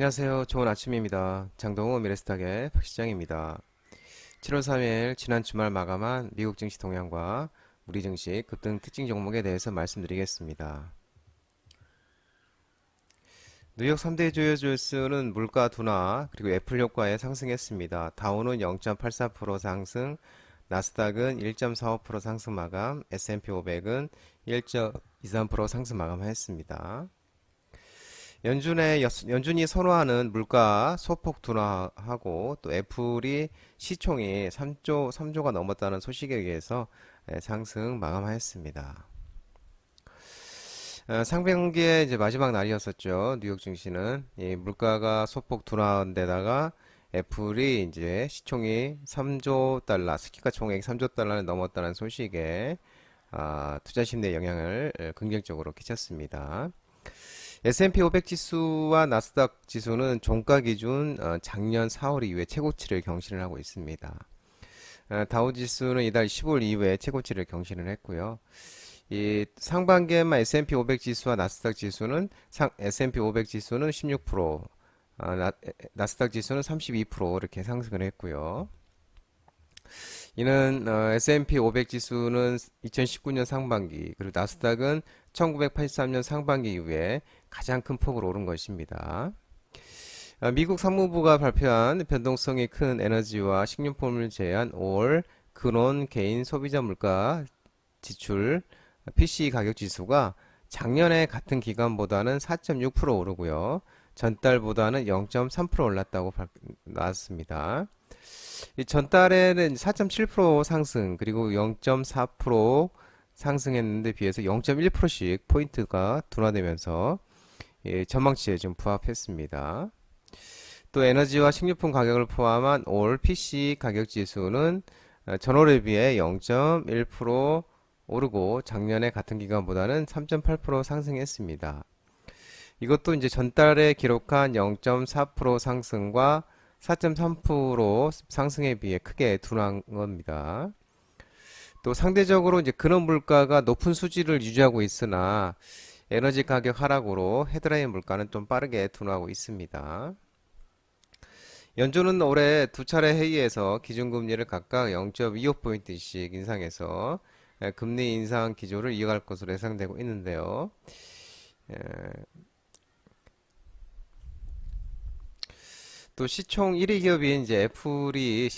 안녕하세요. 좋은 아침입니다. 장동호 미래스탁의 박시장입니다. 7월 3일 지난 주말 마감한 미국 증시 동향과 우리 증시 급등 특징 종목에 대해서 말씀드리겠습니다. 뉴욕 3대 주요 지수는 물가 둔화 그리고 애플 효과에 상승했습니다. 다우는 0.84% 상승, 나스닥은 1.45% 상승 마감, S&P 500은 1.23% 상승 마감했습니다. 연준이 선호하는 물가 소폭 둔화하고 또 애플이 시총이 3조가 넘었다는 소식에 의해서 상승 마감하였습니다. 상반기에 이제 마지막 날이었었죠. 뉴욕 증시는 이 물가가 소폭 둔화한 데다가 애플이 이제 시총이 3조 달러, 시가총액 3조 달러를 넘었다는 소식에 투자 심리에 영향을 긍정적으로 끼쳤습니다. S&P 500 지수와 나스닥 지수는 종가 기준 작년 4월 이후에 최고치를 경신을 하고 있습니다. 다우 지수는 이달 15일 이후에 최고치를 경신을 했고요. 이 상반기에만 S&P 500 지수와 나스닥 지수는 S&P 500 지수는 16%, 나스닥 지수는 32% 이렇게 상승을 했고요. 이는 S&P 500 지수는 2019년 상반기 그리고 나스닥은 1983년 상반기 이후에 가장 큰 폭으로 오른 것입니다. 미국 상무부가 발표한 변동성이 큰 에너지와 식료품을 제외한 5월 근원 개인 소비자 물가 지출 PCE 가격 지수가 작년의 같은 기간보다는 4.6% 오르고요. 전달보다는 0.3% 올랐다고 나왔습니다. 이 전달에는 4.7% 상승 그리고 0.4% 상승했는데 비해서 0.1%씩 포인트가 둔화되면서 전망치에 좀 부합했습니다. 또 에너지와 식료품 가격을 포함한 올 PC 가격 지수는 전월에 비해 0.1% 오르고 작년의 같은 기간보다는 3.8% 상승했습니다. 이것도 이제 전달에 기록한 0.4% 상승과 4.3% 상승에 비해 크게 둔화한 겁니다. 또 상대적으로 이제 근원 물가가 높은 수지를 유지하고 있으나 에너지 가격 하락으로 헤드라인 물가는 좀 빠르게 둔화하고 있습니다. 연준은 올해 두 차례 회의에서 기준금리를 각각 0.25포인트씩 인상해서 금리 인상 기조를 이어갈 것으로 예상되고 있는데요. 또 시총 1위 기업인 이제 애플이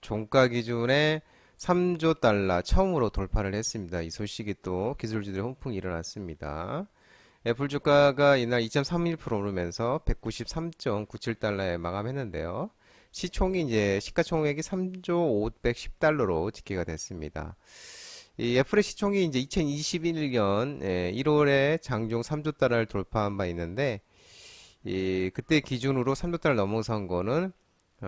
종가 기준에 3조 달러 처음으로 돌파를 했습니다. 이 소식이 또 기술주들의 훈풍이 일어났습니다. 애플 주가가 이날 2.31% 오르면서 193.97달러에 마감했는데요. 시총이 이제 시가총액이 3조 510달러로 집계가 됐습니다. 이 애플의 시총이 이제 2021년 1월에 장중 3조 달러를 돌파한 바 있는데 그때 기준으로 3조 달러 넘어선 거는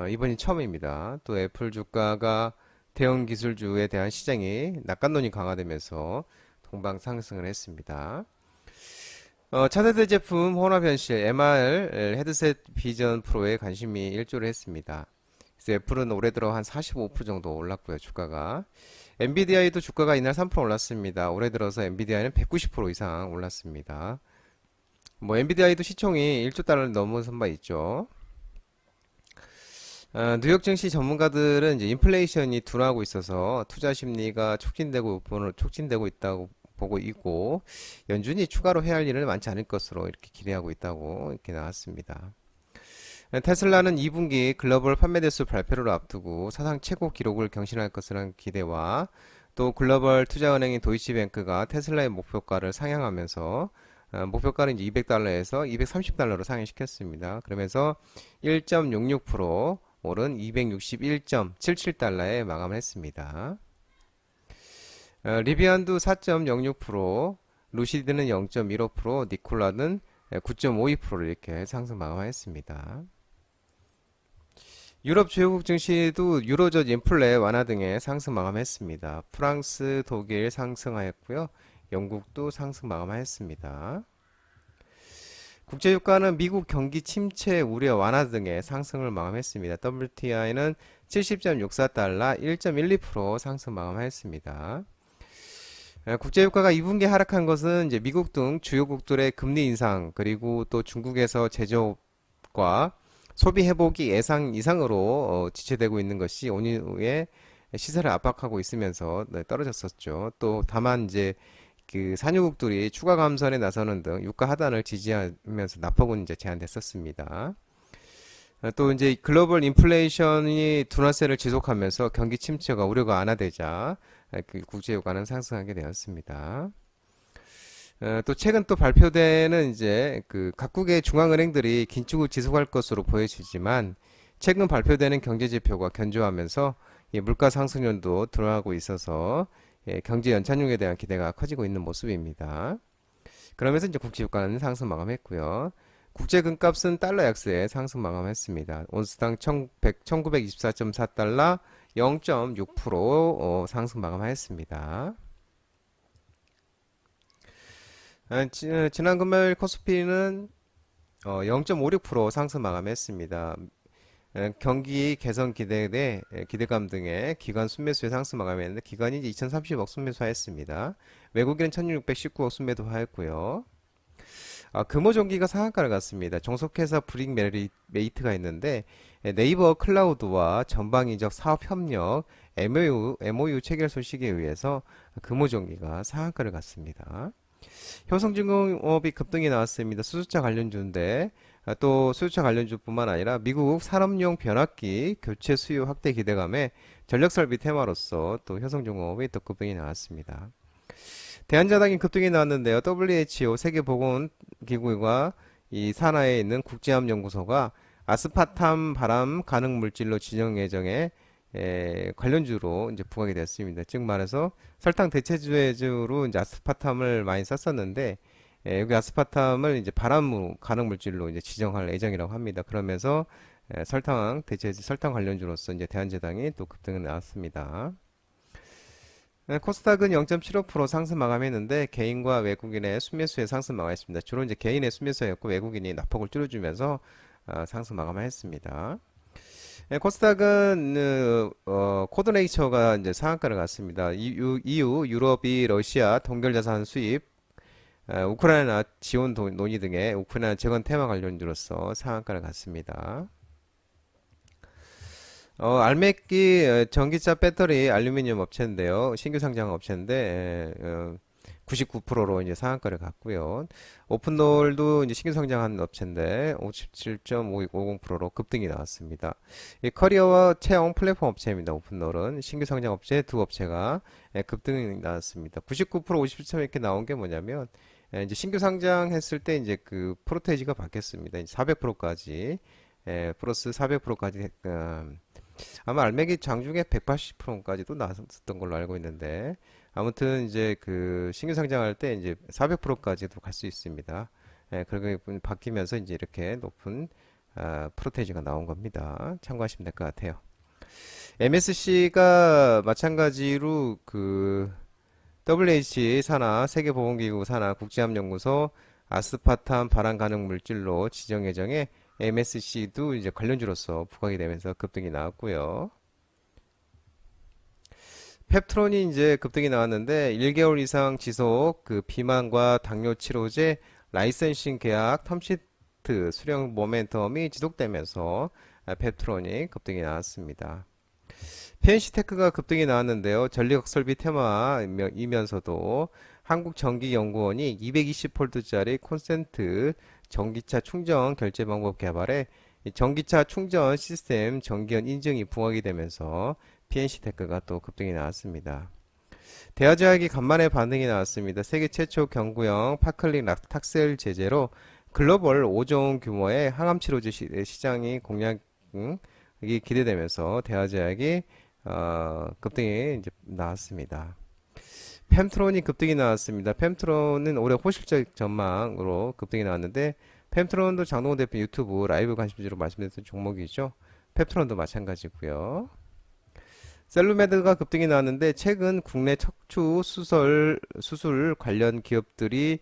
이번이 처음입니다. 또 애플 주가가 대형 기술주에 대한 시장이 낙관론이 강화되면서 동방 상승을 했습니다. 차세대 제품 혼합 현실 MR 헤드셋 비전 프로에 관심이 일조를 했습니다. 그래서 애플은 올해 들어 한 45% 정도 올랐고요, 주가가. 엔비디아이도 주가가 이날 3% 올랐습니다. 올해 들어서 엔비디아는 190% 이상 올랐습니다. 뭐 엔비디아이도 시총이 1조 달러를 넘어선 바 있죠. 뉴욕 증시 전문가들은 이제 인플레이션이 둔화하고 있어서 투자 심리가 촉진되고 있다고 보고 있고 연준이 추가로 해야 할 일은 많지 않을 것으로 이렇게 기대하고 있다고 이렇게 나왔습니다. 테슬라는 2분기 글로벌 판매 대수 발표를 앞두고 사상 최고 기록을 경신할 것이라는 기대와 또 글로벌 투자은행인 도이치뱅크가 테슬라의 목표가를 상향하면서 목표가는 이제 200달러에서 230달러로 상향시켰습니다. 그러면서 1.66% 오른 261.77달러에 마감을 했습니다. 리비안도 4.06%, 루시드는 0.15%, 니콜라는 9.52%를 이렇게 상승 마감했습니다. 유럽 주요국 증시도 유로존 인플레 완화 등의 상승 마감했습니다. 프랑스, 독일 상승하였고요. 영국도 상승 마감하였습니다. 국제유가는 미국 경기 침체 우려 완화 등의 상승을 마감했습니다. WTI는 70.64달러 1.12% 상승 마감하였습니다. 국제유가가 2분기 하락한 것은 이제 미국 등 주요국들의 금리 인상 그리고 또 중국에서 제조업 과 소비 회복이 예상 이상으로 지체되고 있는 것이 원유의 시세를 압박하고 있으면서 네, 떨어졌었죠. 또 다만 이제 그 산유국들이 추가 감산에 나서는 등 유가 하단을 지지하면서 낙폭은 이제 제한됐었습니다. 또 이제 글로벌 인플레이션이 둔화세를 지속하면서 경기 침체가 우려가 완화되자 그 국제 유가는 상승하게 되었습니다. 또 최근 또 발표되는 이제 그 각국의 중앙은행들이 긴축을 지속할 것으로 보여지지만 최근 발표되는 경제 지표가 견조하면서 물가 상승률도 드러나고 있어서 경제 연착륙에 대한 기대가 커지고 있는 모습입니다. 그러면서 이제 국제 유가는 상승 마감했고요. 국제 금값은 달러 약세에 상승 마감했습니다. 온스당 1924.4달러 0.6% 상승 마감하였습니다. 지난 금요일 코스피는 0.56% 상승 마감했습니다. 경기 개선 기대감 등의 기관 순매수에 상승 마감했는데 기관이 이제 2030억 순매수하였습니다. 외국인은 1619억 순매도하였고요. 금호종기가 상한가를 갔습니다. 종속회사 브릭메이트가 있는데 네이버 클라우드와 전방위적 사업협력 MOU 체결 소식에 의해서 금호종기가 상한가를 갔습니다. 효성중공업이 급등이 나왔습니다. 수소차 관련주인데 또 수소차 관련주뿐만 아니라 미국 산업용 변압기 교체 수요 확대 기대감에 전력설비 테마로서 또 효성중공업이 또 급등이 나왔습니다. 대한자당이 급등이 나왔는데요. WHO 세계보건기구가 이 산하에 있는 국제암연구소가 아스파탐 발암 가능 물질로 지정 예정에 관련주로 이제 부각이 됐습니다. 즉 말해서 설탕 대체주로 이제 아스파탐을 많이 썼었는데 여기 아스파탐을 이제 발암 가능 물질로 이제 지정할 예정이라고 합니다. 그러면서 설탕 대체주 설탕 관련주로서 이제 대한제당이 또 급등을 나왔습니다. 코스닥은 0.75% 상승 마감했는데 개인과 외국인의 순매수에 상승 마감했습니다. 주로 이제 개인의 순매수였고 외국인이 낙폭을 줄여주면서 상승 마감했습니다. 코스닥은 코드네이처가 이제 상한가를 갔습니다. EU, 유럽이 러시아 동결자산 수입, 우크라이나 지원 논의 등의 우크라이나 재건 테마 관련주로서 상한가를 갔습니다. 알맥기 전기차 배터리 알루미늄 업체인데요. 신규 상장 업체인데 99%로 이제 상한가를 갔고요. 오픈롤도 이제 신규 상장한 업체인데 57.50%로 급등이 나왔습니다. 이 커리어와 채용 플랫폼 업체입니다. 오픈롤은 신규 상장 업체 두 업체가 급등이 나왔습니다. 99% 57점 이렇게 나온 게 뭐냐면 이제 신규 상장했을 때 이제 그 프로테이지가 바뀌었습니다. 이제 400%까지 플러스 400%까지 아마 알맥이 장중에 180%까지도 나왔었던 걸로 알고 있는데 아무튼 이제 그 신규 상장할 때 이제 400%까지도 갈 수 있습니다. 그렇게 바뀌면서 이제 이렇게 높은 프로테이지가 나온 겁니다. 참고하시면 될 것 같아요. MSC가 마찬가지로 그 WH 산하 세계보건기구 산하 국제암연구소 아스파탐 발암 가능 물질로 지정 예정에 MSC도 이제 관련주로서 부각이 되면서 급등이 나왔고요. 펩트론이 이제 급등이 나왔는데 1개월 이상 지속 그 비만과 당뇨 치료제 라이센싱 계약 텀시트 수령 모멘텀이 지속되면서 펩트론이 급등이 나왔습니다. PNC테크가 급등이 나왔는데요. 전력 설비 테마이면서도 한국전기연구원이 220V짜리 콘센트 전기차 충전 결제 방법 개발에 전기차 충전 시스템 전기연 인증이 부각이 되면서 PNC테크가 또 급등이 나왔습니다. 대화제약이 간만에 반등이 나왔습니다. 세계 최초 경구형 파클린 락탁셀 제제로 글로벌 5조 규모의 항암치료제 시장이 공략이 기대되면서 대화제약이 급등이 이제 나왔습니다. 펜트론이 급등이 나왔습니다. 펜트론은 올해 호실적 전망으로 급등이 나왔는데 펜트론도 장동원 대표 유튜브 라이브 관심주로 말씀드렸던 종목이죠. 펜트론도 마찬가지고요. 셀루메드가 급등이 나왔는데 최근 국내 척추 수술 관련 기업들이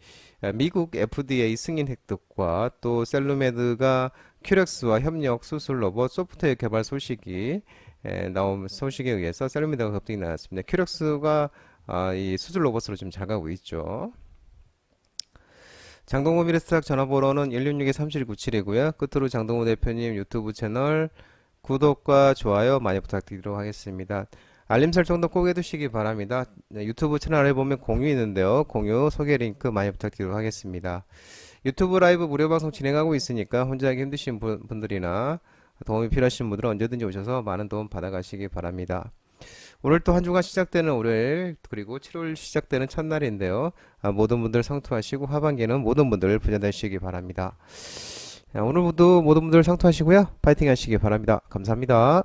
미국 FDA 승인 획득과 또 셀루메드가 큐렉스와 협력 수술 로봇 소프트웨어 개발 소식이 나온 소식에 의해서 셀루메드가 급등이 나왔습니다. 큐렉스가 이 수술 로봇으로 좀 잘 가고 있죠. 장동호 미래스탁 전화번호는 166-3797이고요. 끝으로 장동호 대표님 유튜브 채널 구독과 좋아요 많이 부탁드리도록 하겠습니다. 알림 설정도 꼭 해두시기 바랍니다. 네, 유튜브 채널에 보면 공유 있는데요. 공유 소개 링크 많이 부탁드리도록 하겠습니다. 유튜브 라이브 무료 방송 진행하고 있으니까 혼자 하기 힘드신 분들이나 도움이 필요하신 분들은 언제든지 오셔서 많은 도움 받아가시기 바랍니다. 오늘 또 한 주간 시작되는 월요일 그리고 7월 시작되는 첫날인데요. 모든 분들 성투하시고 하반기에는 모든 분들 부자 되시기 바랍니다. 오늘도 모든 분들 성투하시고요. 파이팅 하시기 바랍니다. 감사합니다.